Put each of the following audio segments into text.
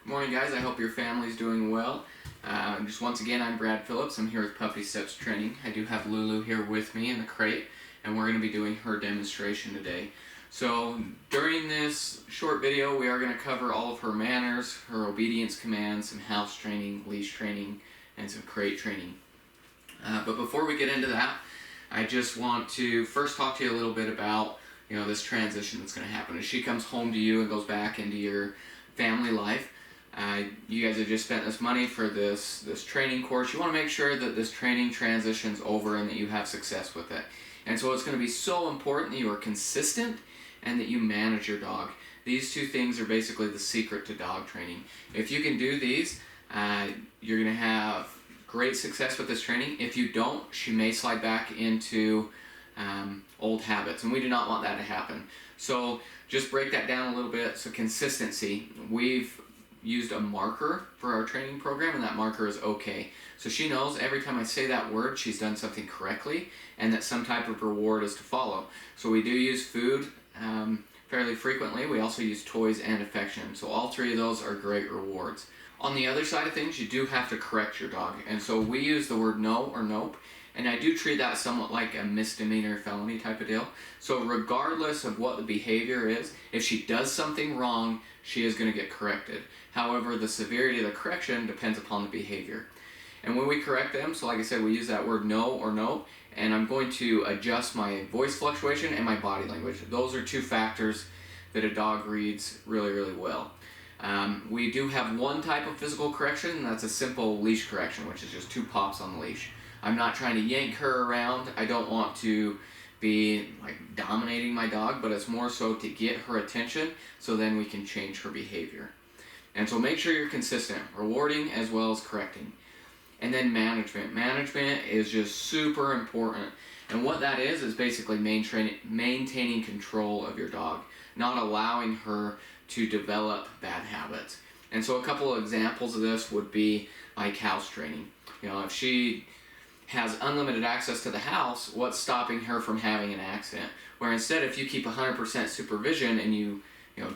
Good morning, guys. I hope your family's doing well. Just once again, I'm Brad Phillips. I'm here with Puppy Steps Training. I do have Lulu here with me in the crate, and we're going to be doing her demonstration today. So during this short video, we are going to cover all of her manners, her obedience commands, some house training, leash training, and some crate training. But before we get into that, I just want to first talk to you a little bit about this transition that's going to happen. As she comes home to you and goes back into your family life, you guys have just spent this money for this training course. You want to make sure that this training transitions over and that you have success with it. And so it's going to be so important that you are consistent and that you manage your dog. These two things are basically the secret to dog training. If you can do these, you're going to have great success with this training. If you don't, she may slide back into old habits, and we do not want that to happen. So just break that down a little bit. So consistency, we've used a marker for our training program, and that marker is okay. So she knows every time I say that word, she's done something correctly, and that some type of reward is to follow. So we do use food fairly frequently. We also use toys and affection. So all three of those are great rewards. On the other side of things, you do have to correct your dog. And so we use the word no or nope. And I do treat that somewhat like a misdemeanor felony type of deal. So regardless of what the behavior is, if she does something wrong, she is going to get corrected. However, the severity of the correction depends upon the behavior. And when we correct them, so like I said, we use that word no or nope, and I'm going to adjust my voice fluctuation and my body language. Those are two factors that a dog reads really, really well. We do have one type of physical correction, and that's a simple leash correction, which is just 2 pops on the leash. I'm not trying to yank her around. I don't want to be dominating my dog, but it's more so to get her attention so then we can change her behavior. And so make sure you're consistent, rewarding as well as correcting. And then management. Management is just super important. And what that is basically maintaining control of your dog, not allowing her to develop bad habits. And so a couple of examples of this would be like house training. If she has unlimited access to the house, what's stopping her from having an accident? Where instead, if you keep 100% supervision and you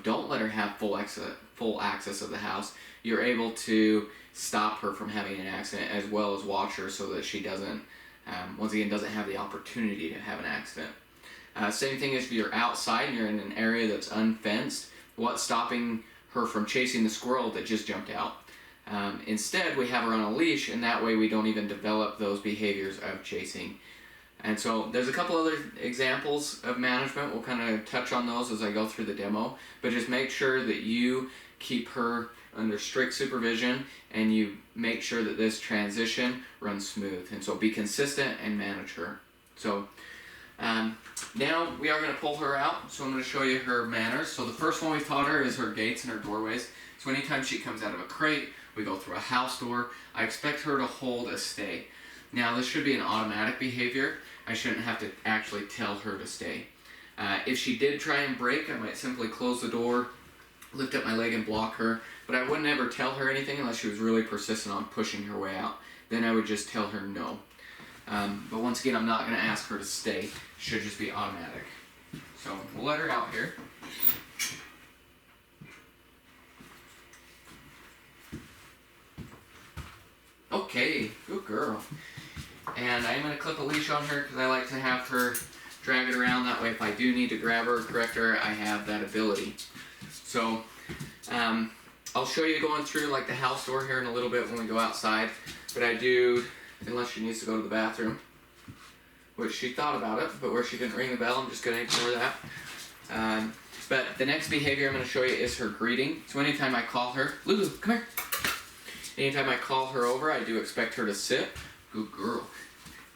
don't let her have full access of the house, you're able to stop her from having an accident as well as watch her so that she doesn't, once again, doesn't have the opportunity to have an accident. Same thing if you're outside and you're in an area that's unfenced, what's stopping her from chasing the squirrel that just jumped out? Instead, we have her on a leash, and that way we don't even develop those behaviors of chasing. And so there's a couple other examples of management. We'll kind of touch on those as I go through the demo, but just make sure that you keep her under strict supervision and you make sure that this transition runs smooth. And so be consistent and manage her. So now we are going to pull her out, so I'm going to show you her manners. So the first one we've taught her is her gates and her doorways. So anytime she comes out of a crate, we go through a house door, I expect her to hold a stay. Now this should be an automatic behavior. I shouldn't have to actually tell her to stay. If she did try and break, I might simply close the door, lift up my leg and block her, but I wouldn't ever tell her anything unless she was really persistent on pushing her way out. Then I would just tell her no. But once again, I'm not going to ask her to stay. It should just be automatic. So we'll let her out here. Okay, good girl. And I'm going to clip a leash on her because I like to have her drag it around. That way if I do need to grab her or correct her, I have that ability. So I'll show you going through the house door here in a little bit when we go outside. But I do, unless she needs to go to the bathroom, which she thought about it, but where she didn't ring the bell, I'm just going to ignore that. But the next behavior I'm going to show you is her greeting. So anytime I call her, Lulu, come here. Anytime I call her over, I do expect her to sit. Good girl.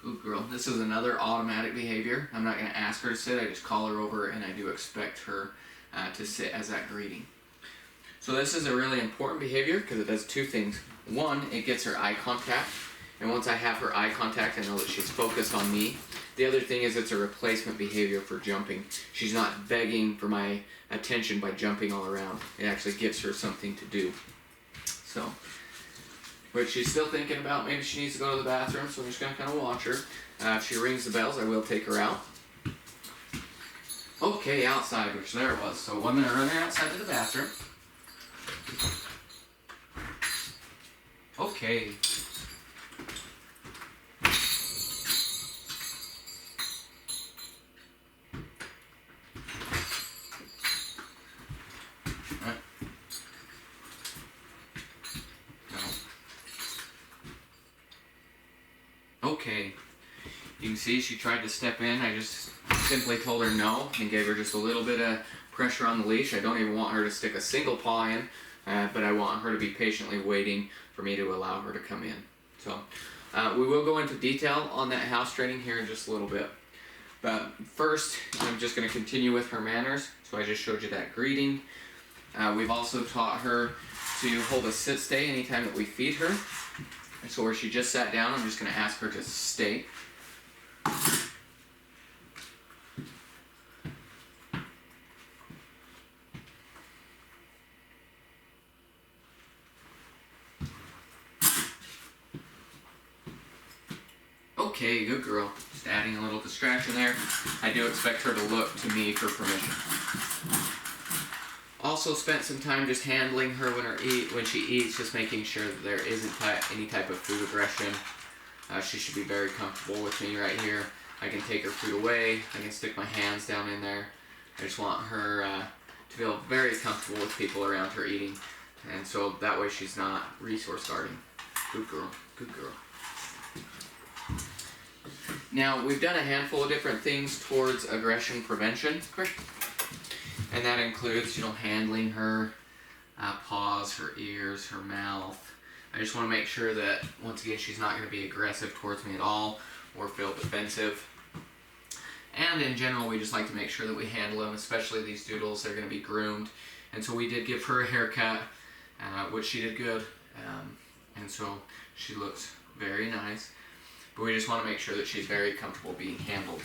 Good girl. This is another automatic behavior. I'm not going to ask her to sit. I just call her over, and I do expect her to sit as that greeting. So this is a really important behavior because it does 2 things. One, it gets her eye contact. And once I have her eye contact, I know that she's focused on me. The other thing is it's a replacement behavior for jumping. She's not begging for my attention by jumping all around. It actually gives her something to do. So, but she's still thinking about maybe she needs to go to the bathroom, so I'm just going to kind of watch her. If she rings the bells, I will take her out. Okay, outside, which there it was. So I'm going to run her outside to the bathroom. Okay. Okay, you can see she tried to step in. I just simply told her no and gave her just a little bit of pressure on the leash. I don't even want her to stick a single paw in, but I want her to be patiently waiting for me to allow her to come in. So we will go into detail on that house training here in just a little bit. But first, I'm just going to continue with her manners. So I just showed you that greeting. We've also taught her to hold a sit stay anytime that we feed her. So where she just sat down, I'm just going to ask her to stay. Okay, good girl. Just adding a little distraction there. I do expect her to look to me for permission. Also spent some time just handling her when she eats, just making sure that there isn't any type of food aggression. She should be very comfortable with me right here. I can take her food away. I can stick my hands down in there. I just want her to feel very comfortable with people around her eating. And so that way she's not resource guarding. Good girl, good girl. Now, we've done a handful of different things towards aggression prevention. And that includes, handling her paws, her ears, her mouth. I just want to make sure that, once again, she's not going to be aggressive towards me at all or feel defensive. And in general, we just like to make sure that we handle them, especially these doodles. They're going to be groomed. And so we did give her a haircut, which she did good. And so she looks very nice. But we just want to make sure that she's very comfortable being handled.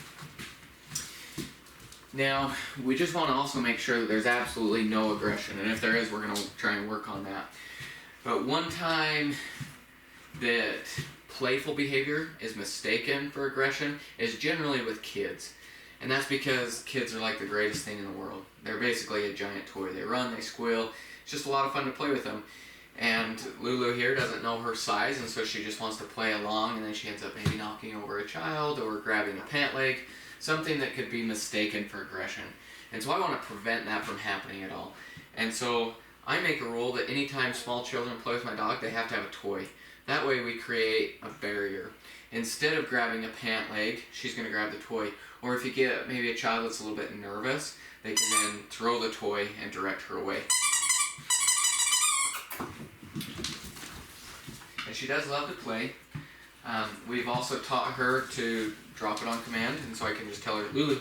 Now, we just want to also make sure that there's absolutely no aggression, and if there is, we're going to try and work on that. But one time that playful behavior is mistaken for aggression is generally with kids. And that's because kids are like the greatest thing in the world. They're basically a giant toy. They run, they squeal. It's just a lot of fun to play with them. And Lulu here doesn't know her size, and so she just wants to play along, and then she ends up maybe knocking over a child or grabbing a pant leg. Something that could be mistaken for aggression. And so I want to prevent that from happening at all. And so I make a rule that anytime small children play with my dog, they have to have a toy. That way we create a barrier. Instead of grabbing a pant leg, she's going to grab the toy. Or if you get maybe a child that's a little bit nervous, they can then throw the toy and direct her away. And she does love to play. We've also taught her to drop it on command, and so I can just tell her, Lulu,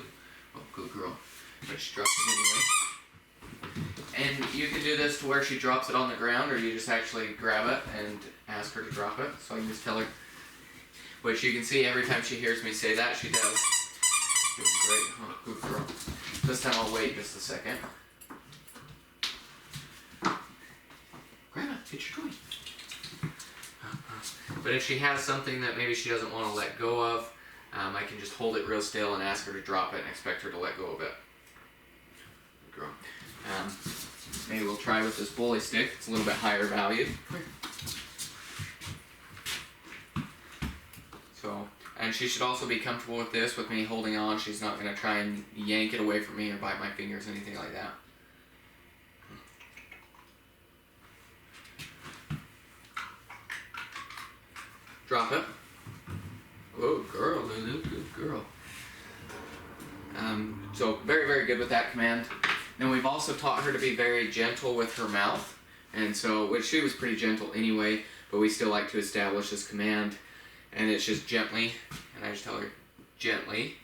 oh, good girl, but she drops it anyway. And you can do this to where she drops it on the ground, or you just actually grab it and ask her to drop it. So I can just tell her, which you can see every time she hears me say that, she does. Good, great, oh, good girl. This time I'll wait just a second. Grab it, get your toy. But if she has something that maybe she doesn't want to let go of, I can just hold it real still and ask her to drop it and expect her to let go of it. Good girl. Maybe we'll try with this bully stick. It's a little bit higher value. So, and she should also be comfortable with this, with me holding on. She's not going to try and yank it away from me or bite my fingers, anything like that. Drop it. Oh, girl, Lulu, good girl. So very, very good with that command. Then we've also taught her to be very gentle with her mouth. And so, which she was pretty gentle anyway, but we still like to establish this command. And it's just gently, and I just tell her, gently.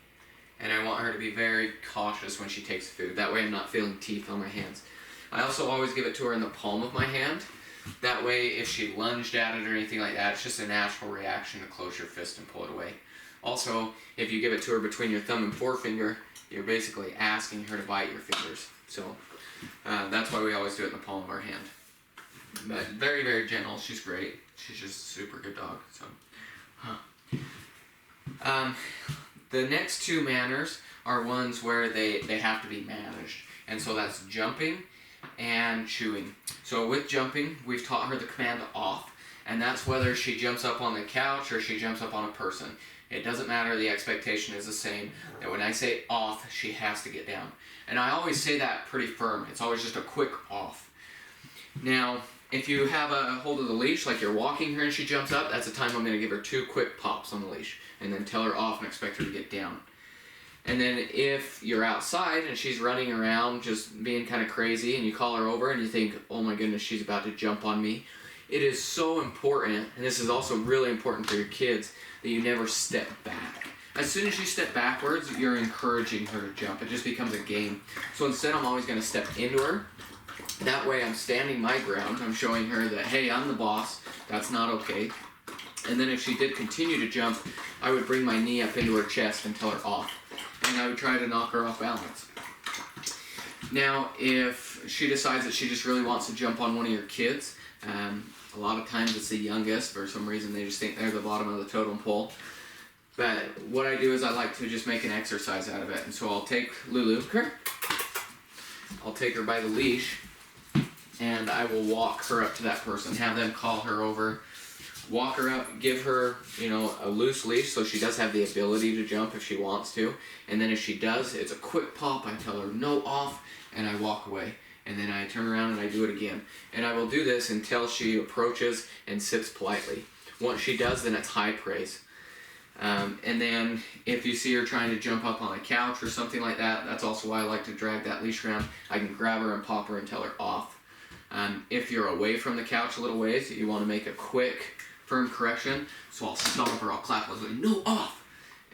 And I want her to be very cautious when she takes food. That way I'm not feeling teeth on my hands. I also always give it to her in the palm of my hand. That way, if she lunged at it or anything like that, it's just a natural reaction to close your fist and pull it away. Also, if you give it to her between your thumb and forefinger, you're basically asking her to bite your fingers. So that's why we always do it in the palm of our hand. But very, very gentle. She's great. She's just a super good dog. So, the next two manners are ones where they have to be managed. And so that's jumping and chewing. So with jumping, we've taught her the command off, And that's whether she jumps up on the couch or she jumps up on a person. It doesn't matter, the expectation is the same, that when I say off, she has to get down. And I always say that pretty firm. It's always just a quick off. Now, if you have a hold of the leash, like you're walking her and she jumps up, that's the time I'm going to give her 2 quick pops on the leash, and then tell her off and expect her to get down. And then if you're outside and she's running around just being kind of crazy and you call her over and you think, oh my goodness, she's about to jump on me, it is so important, and this is also really important for your kids, that you never step back. As soon as you step backwards, you're encouraging her to jump. It just becomes a game. So instead, I'm always going to step into her. That way I'm standing my ground. I'm showing her that, hey, I'm the boss. That's not okay. And then if she did continue to jump, I would bring my knee up into her chest and tell her off. And I would try to knock her off balance. Now, if she decides that she just really wants to jump on one of your kids, a lot of times it's the youngest. For some reason, they just think they're the bottom of the totem pole. But what I do is I like to just make an exercise out of it. And so I'll take Lulu, I'll take her by the leash, and I will walk her up to that person, have them call her over, walk her up, give her, a loose leash so she does have the ability to jump if she wants to. And then if she does, it's a quick pop. I tell her no, off, and I walk away. And then I turn around and I do it again. And I will do this until she approaches and sits politely. Once she does, then it's high praise. And then if you see her trying to jump up on a couch or something like that, that's also why I like to drag that leash around. I can grab her and pop her and tell her off. If you're away from the couch a little ways, you want to make a quick, firm correction. So I'll stomp her, I'll clap, I'll say, no, off,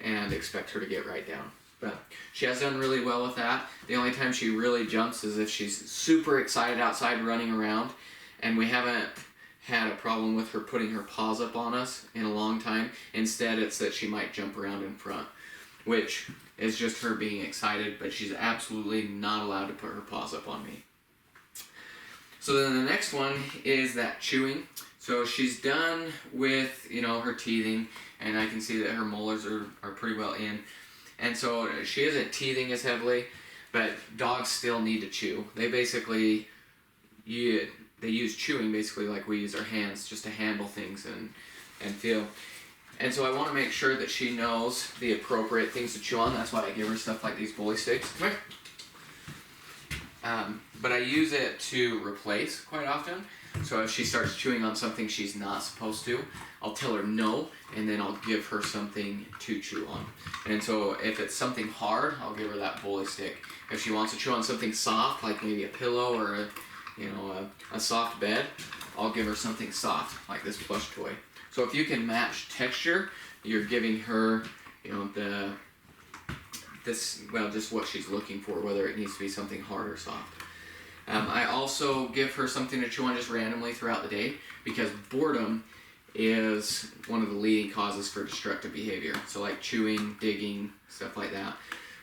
and expect her to get right down. But she has done really well with that. The only time she really jumps is if she's super excited outside running around, and we haven't had a problem with her putting her paws up on us in a long time. Instead, it's that she might jump around in front, which is just her being excited, but she's absolutely not allowed to put her paws up on me. So then the next one is that chewing. So she's done with, her teething, and I can see that her molars are pretty well in. And so she isn't teething as heavily, but dogs still need to chew. They basically, they use chewing basically like we use our hands just to handle things and feel. And so I want to make sure that she knows the appropriate things to chew on. That's why I give her stuff like these bully sticks. Come here. But I use it to replace quite often. So if she starts chewing on something she's not supposed to, I'll tell her no, and then I'll give her something to chew on. And so if it's something hard, I'll give her that bully stick. If she wants to chew on something soft, like maybe a pillow or a soft bed, I'll give her something soft, like this plush toy. So if you can match texture, you're giving her, just what she's looking for, whether it needs to be something hard or soft. I also give her something to chew on just randomly throughout the day, because boredom is one of the leading causes for destructive behavior. So like chewing, digging, stuff like that.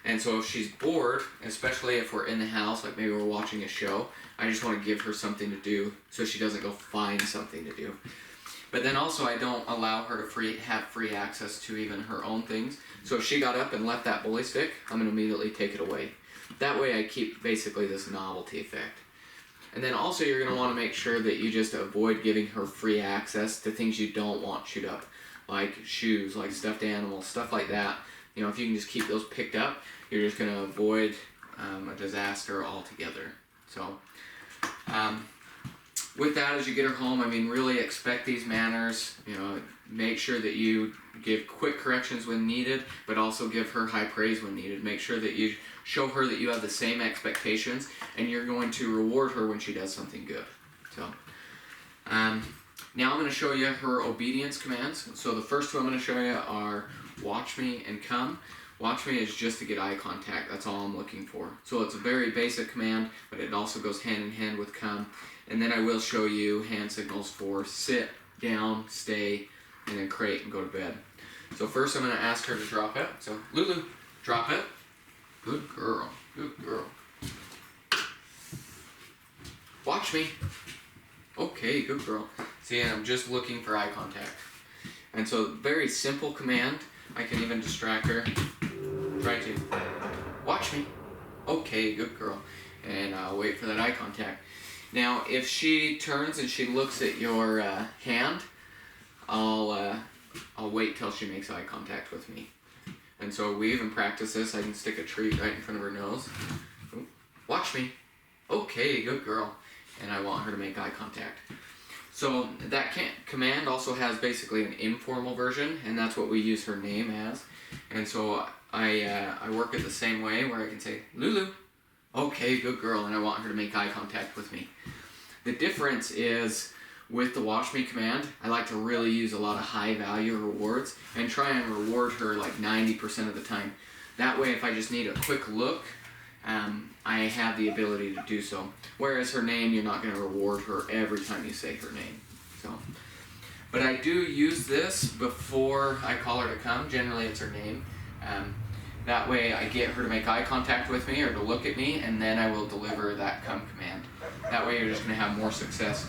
And so if she's bored, especially if we're in the house, like maybe we're watching a show, I just want to give her something to do so she doesn't go find something to do. But then also I don't allow her to have free access to even her own things. So if she got up and left that bully stick, I'm going to immediately take it away. That way I keep basically this novelty effect. And then also you're going to want to make sure that you just avoid giving her free access to things you don't want chewed up, like shoes, like stuffed animals, stuff like that. If you can just keep those picked up, you're just going to avoid a disaster altogether. So with that, as you get her home, really expect these manners. Make sure that you give quick corrections when needed, but also give her high praise when needed. Make sure that you show her that you have the same expectations, and you're going to reward her when she does something good. So now I'm going to show you her obedience commands. So the first two I'm going to show you are watch me and come. Watch me is just to get eye contact. That's all I'm looking for. So it's a very basic command, but it also goes hand in hand with come. And then I will show you hand signals for sit, down, stay, and then crate and go to bed. So first I'm going to ask her to drop it. So Lulu, drop it. Good girl. Good girl. Watch me. Okay, good girl. See, I'm just looking for eye contact. And so very simple command. I can even distract her. Try to. Watch me. Okay, good girl. And I'll wait for that eye contact. Now, if she turns and she looks at your hand, I'll wait till she makes eye contact with me. And so we even practice this. I can stick a treat right in front of her nose. Ooh, watch me. Okay, good girl. And I want her to make eye contact. So that command also has basically an informal version, and that's what we use her name as. And so I work it the same way, where I can say, Lulu. Okay, good girl, and I want her to make eye contact with me. The difference is, with the watch me command, I like to really use a lot of high value rewards and try and reward her like 90% of the time. That way, if I just need a quick look, I have the ability to do so. Whereas her name, you're not going to reward her every time you say her name. But I do use this before I call her to come. Generally, it's her name. That way, I get her to make eye contact with me or to look at me, and then I will deliver that come command. That way, you're just going to have more success.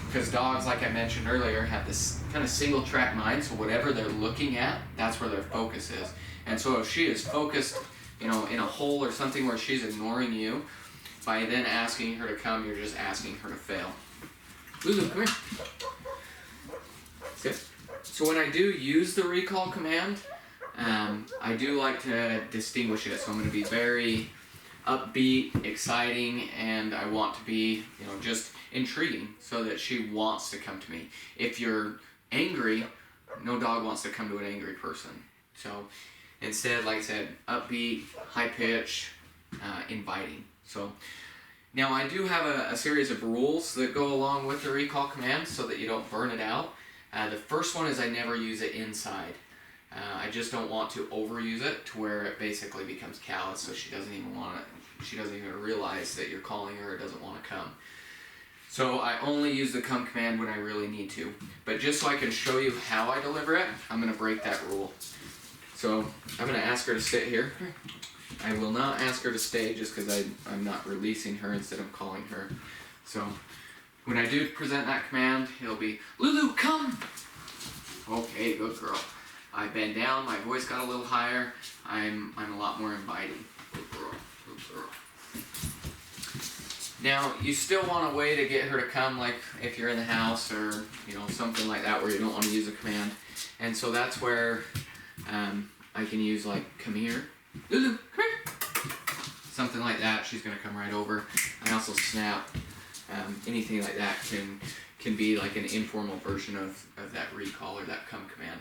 Because dogs, like I mentioned earlier, have this kind of single track mind, so whatever they're looking at, that's where their focus is. And so if she is focused, in a hole or something where she's ignoring you, by then asking her to come, you're just asking her to fail. Lulu, come here. Sit. So when I do use the recall command, I do like to distinguish it. So I'm going to be very upbeat, exciting, and I want to be, just intriguing so that she wants to come to me. If you're angry, no dog wants to come to an angry person. So instead, like I said, upbeat, high pitch, inviting. So now I do have a series of rules that go along with the recall command so that you don't burn it out. The first one is I never use it inside. I just don't want to overuse it to where it basically becomes callous, so she doesn't even realize that you're calling her or doesn't want to come. So I only use the come command when I really need to. But just so I can show you how I deliver it, I'm going to break that rule. So I'm going to ask her to sit here. I will not ask her to stay just because I'm not releasing her instead of calling her. So when I do present that command, it'll be, Lulu, come! Okay, good girl. I bend down, my voice got a little higher. I'm a lot more inviting. Good girl, good girl. Now, you still want a way to get her to come, like if you're in the house or something like that where you don't want to use a command. And so that's where I can use like, come here, Lulu, come here. Something like that, she's going to come right over. I also snap. Anything like that can be like an informal version of that recall or that come command.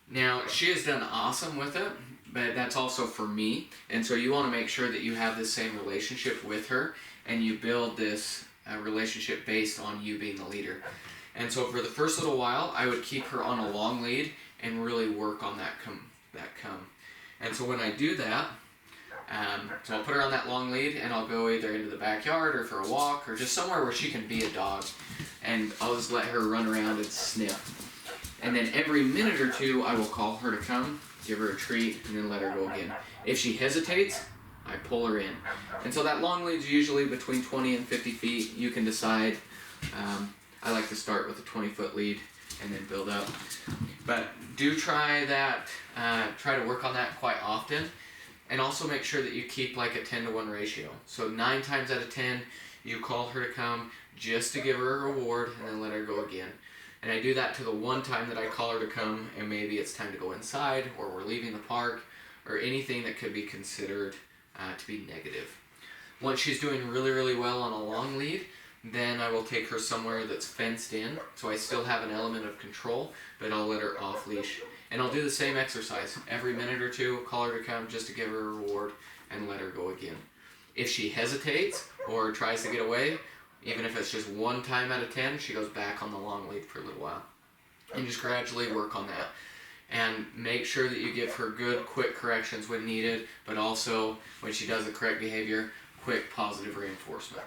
Now, she has done awesome with it, but that's also for me. And so you want to make sure that you have the same relationship with her and you build this relationship based on you being the leader. And so for the first little while, I would keep her on a long lead and really work on that come. And so when I do that, so I'll put her on that long lead and I'll go either into the backyard or for a walk or just somewhere where she can be a dog. And I'll just let her run around and sniff. And then every minute or two, I will call her to come, give her a treat, and then let her go again. If she hesitates, I pull her in. And so that long lead's usually between 20 and 50 feet. You can decide. I like to start with a 20-foot lead and then build up. But do try that. Try to work on that quite often. And also make sure that you keep like a 10-to-1 ratio. So 9 times out of 10, you call her to come just to give her a reward and then let her go again. And I do that to the one time that I call her to come and maybe it's time to go inside or we're leaving the park or anything that could be considered to be negative. Once she's doing really, really well on a long lead, then I will take her somewhere that's fenced in. So I still have an element of control, but I'll let her off leash. And I'll do the same exercise. Every minute or two, call her to come just to give her a reward and let her go again. If she hesitates or tries to get away, even if it's just 1 time out of 10, she goes back on the long lead for a little while. And just gradually work on that. And make sure that you give her good, quick corrections when needed, but also, when she does the correct behavior, quick positive reinforcement.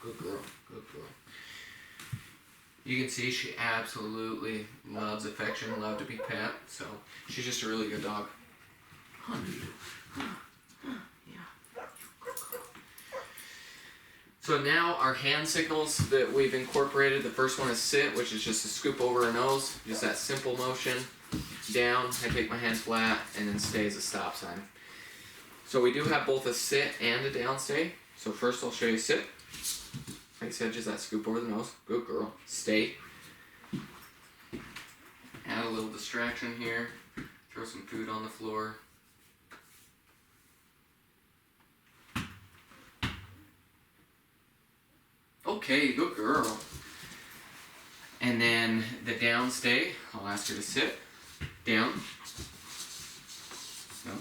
Good girl, good girl. You can see she absolutely loves affection, loves to be pet, so she's just a really good dog. So now our hand signals that we've incorporated, the first one is sit, which is just a scoop over her nose, just that simple motion. Down, I take my hand flat, and then stay as a stop sign. So we do have both a sit and a down stay. So first I'll show you sit. Like I said, just that scoop over the nose. Good girl. Stay. little distraction here. Throw some food on the floor. Okay, good girl. And then the down stay, I'll ask her to sit. Down. No.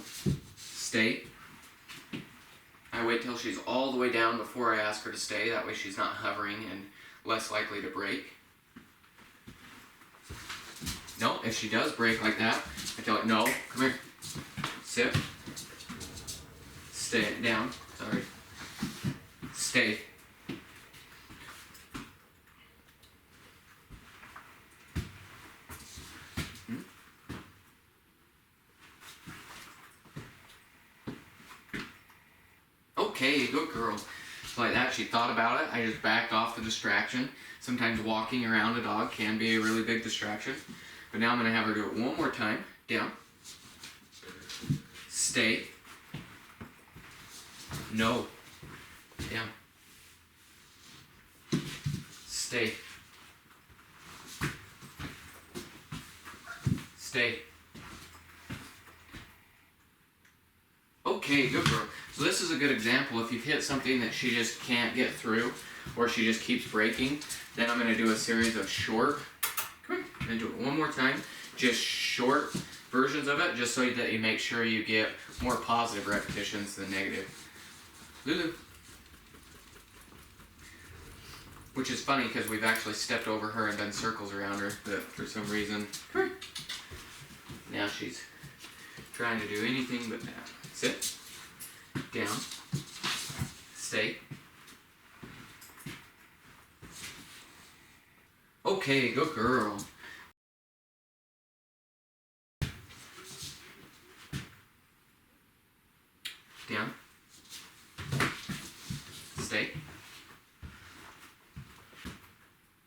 Stay. I wait till she's all the way down before I ask her to stay. That way she's not hovering and less likely to break. No, if she does break like that, I tell her, no, come here. Sit. Stay. Down. Sorry. Stay. Okay, good girl. Like that, she thought about it. I just backed off the distraction. Sometimes walking around a dog can be a really big distraction. But now I'm going to have her do it one more time. Down. Stay. No. Down. Stay. Stay. Okay, good girl. So this is a good example. If you've hit something that she just can't get through, or she just keeps breaking, then I'm going to do a series of short, come here, and do it one more time, just short versions of it, just so that you make sure you get more positive repetitions than negative. Lulu. Which is funny because we've actually stepped over her and done circles around her, but for some reason, come here. Now she's trying to do anything but that. Sit. Down. Stay. Okay, good girl. Down. Stay.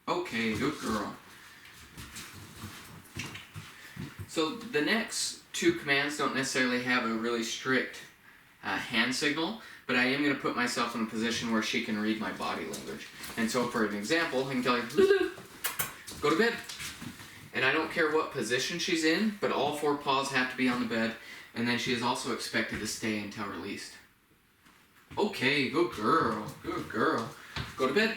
Okay, good girl. So the next two commands don't necessarily have a really strict hand signal, but I am going to put myself in a position where she can read my body language. And so for an example, I can tell her, Lulu, go to bed. And I don't care what position she's in, but all four paws have to be on the bed, and then she is also expected to stay until released. Okay, good girl, good girl. Go to bed.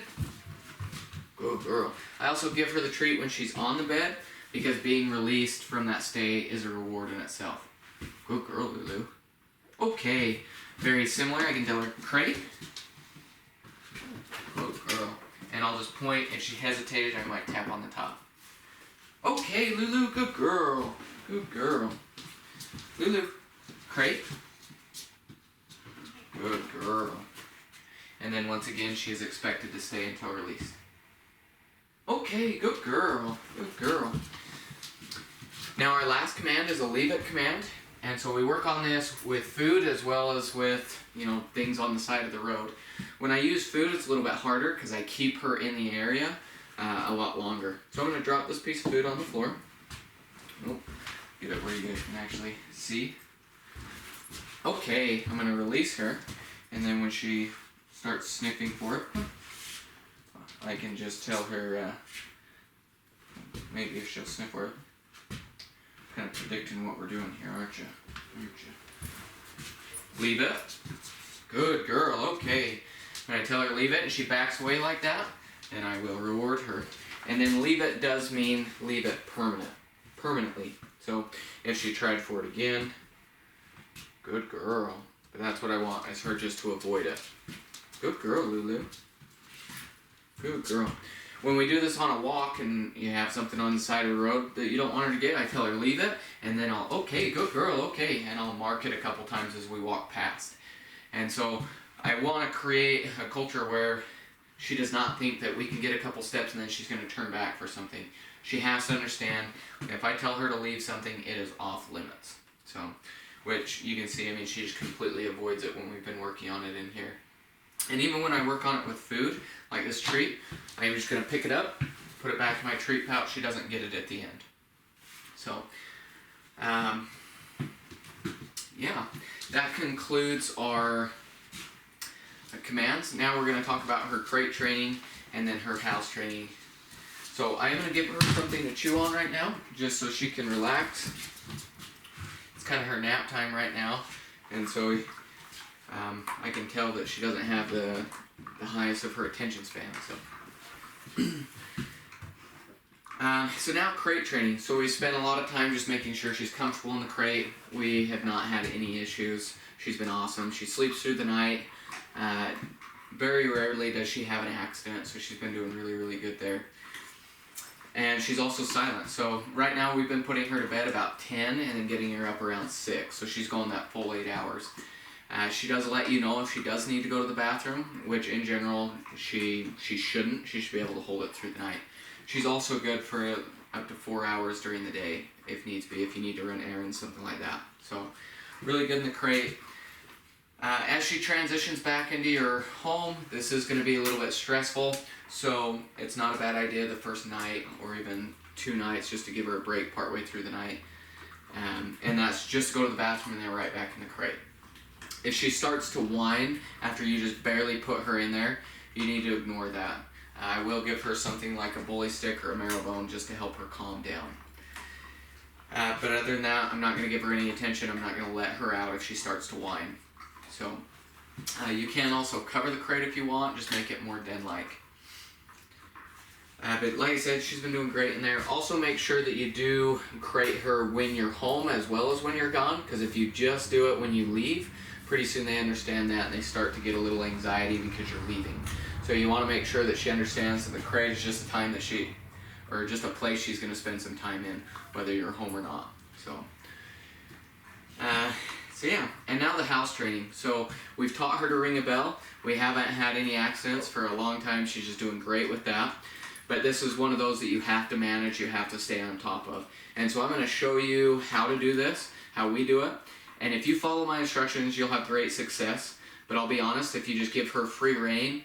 Good girl. I also give her the treat when she's on the bed, because being released from that stay is a reward in itself. Good girl, Lulu. Okay, very similar. I can tell her, crate. Good girl. And I'll just point. If she hesitated, I might tap on the top. Okay, Lulu, good girl. Good girl. Lulu, crate. Good girl. And then once again, she is expected to stay until released. Okay, good girl. Good girl. Now our last command is a leave it command. And so we work on this with food as well as with, things on the side of the road. When I use food, it's a little bit harder because I keep her in the area a lot longer. So I'm going to drop this piece of food on the floor. Oh, get it where you guys can actually see. Okay, I'm going to release her. And then when she starts sniffing for it, I can just tell her, maybe if she'll sniff for it. Kind of predicting what we're doing here, aren't you? Leave it. Good girl, okay. When I tell her leave it and she backs away like that, then I will reward her. And then leave it does mean leave it permanently. So if she tried for it again, good girl. But that's what I want, is her just to avoid it. Good girl, Lulu. Good girl. When we do this on a walk and you have something on the side of the road that you don't want her to get, I tell her leave it, and then I'll, okay, good girl, okay, and I'll mark it a couple times as we walk past. And so I want to create a culture where she does not think that we can get a couple steps and then she's going to turn back for something. She has to understand if I tell her to leave something, it is off limits. So, which you can see, she just completely avoids it when we've been working on it in here. And even when I work on it with food, like this treat, I'm just going to pick it up, put it back in my treat pouch. She doesn't get it at the end. So, yeah, that concludes our commands. Now we're going to talk about her crate training and then her house training. So I'm going to give her something to chew on right now, just so she can relax. It's kind of her nap time right now, and so I can tell that she doesn't have the highest of her attention span. So now crate training. So we spent a lot of time just making sure she's comfortable in the crate. We have not had any issues. She's been awesome. She sleeps through the night. Very rarely does she have an accident, so she's been doing really, really good there. And she's also silent. So right now we've been putting her to bed about 10 and then getting her up around 6. So she's going that full 8 hours. She does let you know if she does need to go to the bathroom, which in general she shouldn't. She should be able to hold it through the night. She's also good for up to 4 hours during the day if needs be, if you need to run errands, something like that. So really good in the crate. As she transitions back into your home, this is going to be a little bit stressful, so it's not a bad idea the first night or even 2 nights just to give her a break partway through the night. And that's just go to the bathroom and then right back in the crate. If she starts to whine after you just barely put her in there, you need to ignore that. I will give her something like a bully stick or a marrow bone just to help her calm down. But other than that, I'm not going to give her any attention. I'm not going to let her out if she starts to whine. So you can also cover the crate if you want, just make it more den-like. But like I said, she's been doing great in there. Also make sure that you do crate her when you're home as well as when you're gone, because if you just do it when you leave, pretty soon they understand that and they start to get a little anxiety because you're leaving. So you want to make sure that she understands that the crate is just a time that or just a place she's going to spend some time in, whether you're home or not. So yeah, and now the house training. So we've taught her to ring a bell. We haven't had any accidents for a long time. She's just doing great with that. But this is one of those that you have to manage, you have to stay on top of. And so I'm going to show you how to do this, how we do it. And if you follow my instructions, you'll have great success. But I'll be honest, if you just give her free rein,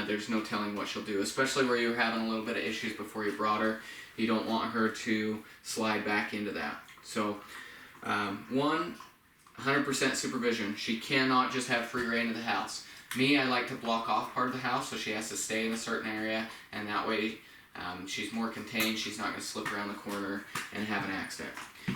there's no telling what she'll do, especially where you were having a little bit of issues before you brought her. You don't want her to slide back into that. So 100% supervision. She cannot just have free rein of the house. Me, I like to block off part of the house, so she has to stay in a certain area, and that way she's more contained. She's not going to slip around the corner and have an accident.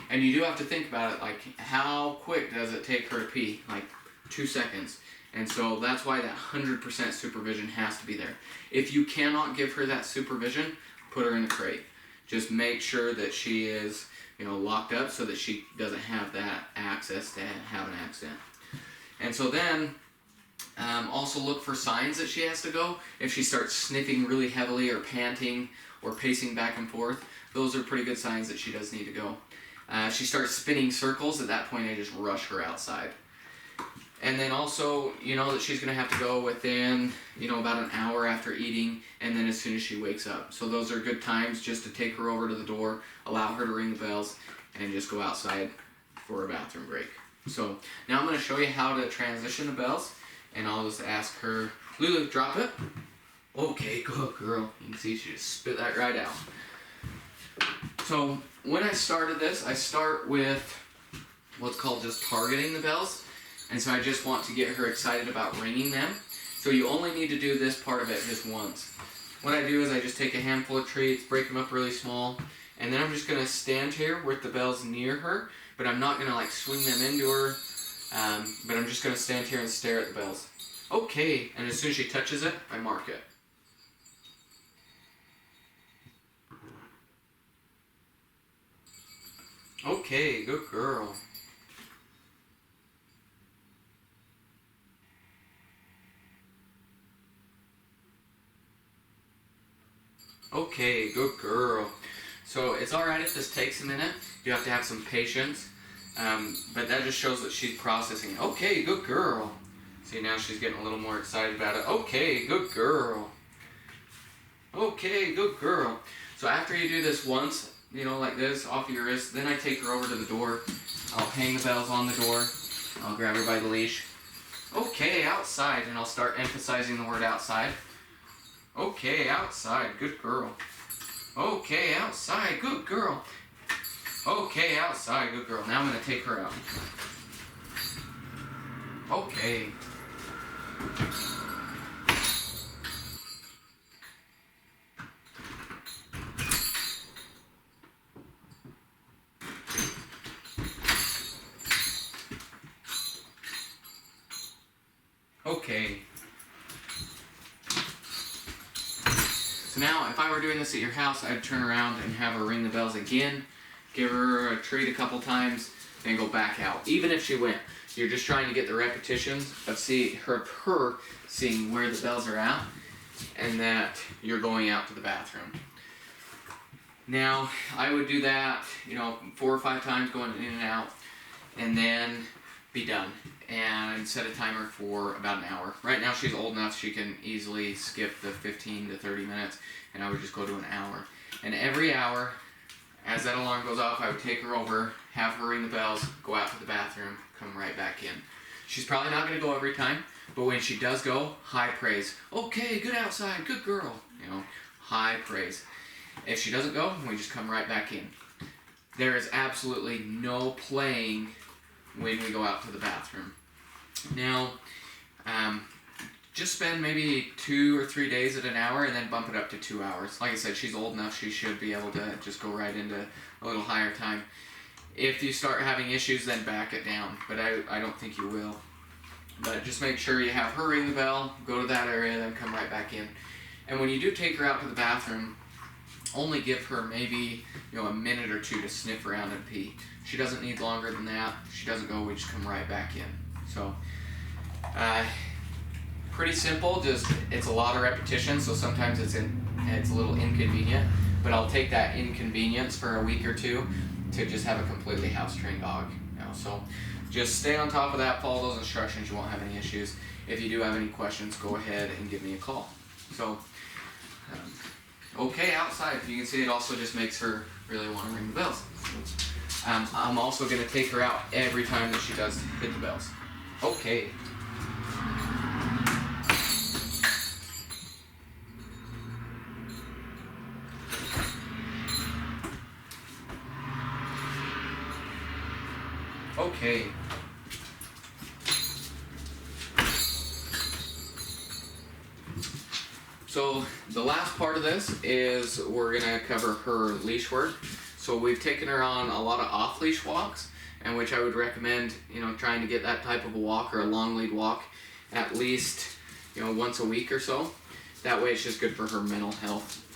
And you do have to think about it, like how quick does it take her to pee? Like 2 seconds. And so that's why that 100% supervision has to be there. If you cannot give her that supervision, put her in the crate. Just make sure that she is, locked up so that she doesn't have that access to have an accident. And so then, also look for signs that she has to go. If she starts sniffing really heavily or panting or pacing back and forth, those are pretty good signs that she does need to go. If she starts spinning circles, at that point I just rush her outside. And then also, that she's going to have to go within, about an hour after eating, and then as soon as she wakes up. So those are good times just to take her over to the door, allow her to ring the bells, and just go outside for a bathroom break. So now I'm going to show you how to transition the bells, and I'll just ask her, Lulu, drop it. Okay, good girl. You can see she just spit that right out. So when I started this, I start with what's called just targeting the bells. And so I just want to get her excited about ringing them. So you only need to do this part of it just once. What I do is I just take a handful of treats, break them up really small, and then I'm just going to stand here with the bells near her, but I'm not going to swing them into her, but I'm just going to stand here and stare at the bells. Okay, and as soon as she touches it, I mark it. Okay, good girl. Okay, good girl. So it's alright if this takes a minute. You have to have some patience. But that just shows that she's processing. Okay, good girl. See, now she's getting a little more excited about it. Okay, good girl. Okay, good girl. So after you do this once, like this, off of your wrist, then I take her over to the door. I'll hang the bells on the door. I'll grab her by the leash. Okay, outside. And I'll start emphasizing the word outside. Okay, outside, good girl. Okay, outside, good girl. Okay, outside, good girl. Now I'm going to take her out. Okay. Okay. So now, if I were doing this at your house, I'd turn around and have her ring the bells again, give her a treat a couple times, and go back out. Even if she went, you're just trying to get the repetitions of her seeing where the bells are at, and that you're going out to the bathroom. Now, I would do that, 4 or 5 times going in and out, and then be done. And set a timer for about an hour. Right now she's old enough she can easily skip the 15 to 30 minutes, and I would just go to an hour. And every hour, as that alarm goes off, I would take her over, have her ring the bells, go out to the bathroom, come right back in. She's probably not going to go every time, but when she does go, high praise. Okay, good outside, good girl. High praise. If she doesn't go, we just come right back in. There is absolutely no playing when we go out to the bathroom. Now, just spend maybe 2 or 3 days at an hour and then bump it up to 2 hours. Like I said, she's old enough, she should be able to just go right into a little higher time. If you start having issues, then back it down, but I don't think you will. But just make sure you have her ring the bell, go to that area, then come right back in. And when you do take her out to the bathroom, only give her maybe a minute or 2 to sniff around and pee. She doesn't need longer than that. If she doesn't go, we just come right back in. So, pretty simple. Just it's a lot of repetition, so sometimes it's a little inconvenient. But I'll take that inconvenience for a week or 2 to just have a completely house-trained dog. So just stay on top of that. Follow those instructions. You won't have any issues. If you do have any questions, go ahead and give me a call. So. Okay, outside, you can see it also just makes her really want to ring the bells. I'm also going to take her out every time that she does hit the bells. Okay. Okay. So the last part of this is we're going to cover her leash work. So we've taken her on a lot of off-leash walks, and which I would recommend, trying to get that type of a walk or a long lead walk at least, once a week or so. That way it's just good for her mental health.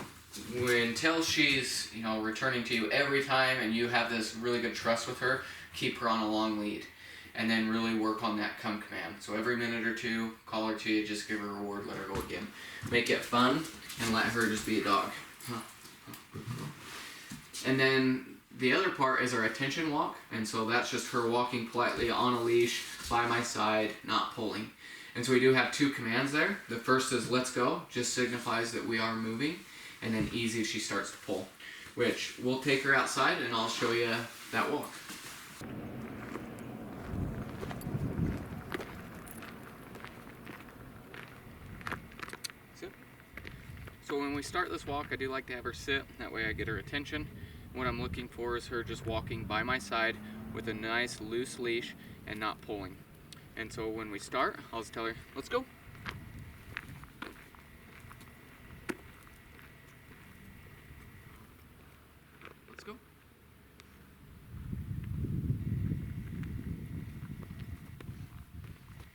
Until she's, returning to you every time and you have this really good trust with her, keep her on a long lead. And then really work on that come command. So every minute or 2, call her to you, just give her a reward, let her go again. Make it fun, and let her just be a dog. And then the other part is our attention walk, and so that's just her walking politely on a leash, by my side, not pulling. And so we do have 2 commands there. The first is let's go, just signifies that we are moving, and then easy if she starts to pull, which we'll take her outside and I'll show you that walk. So when we start this walk, I do like to have her sit, that way I get her attention. What I'm looking for is her just walking by my side with a nice loose leash and not pulling. And so when we start, I'll just tell her, let's go. Let's go.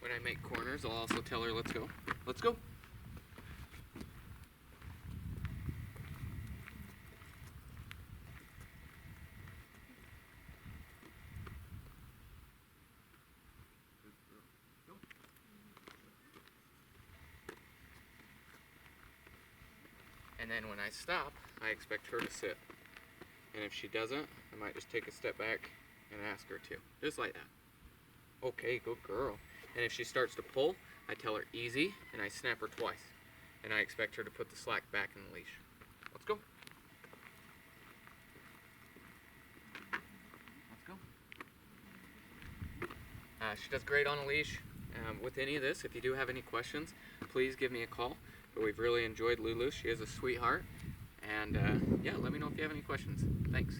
When I make corners, I'll also tell her, let's go. Let's go. And then when I stop, I expect her to sit. And if she doesn't, I might just take a step back and ask her to. Just like that. Okay, good girl. And if she starts to pull, I tell her easy, and I snap her twice. And I expect her to put the slack back in the leash. Let's go. Let's go. She does great on a leash. With any of this, if you do have any questions, please give me a call. But we've really enjoyed Lulu. She is a sweetheart. And yeah, let me know if you have any questions. Thanks.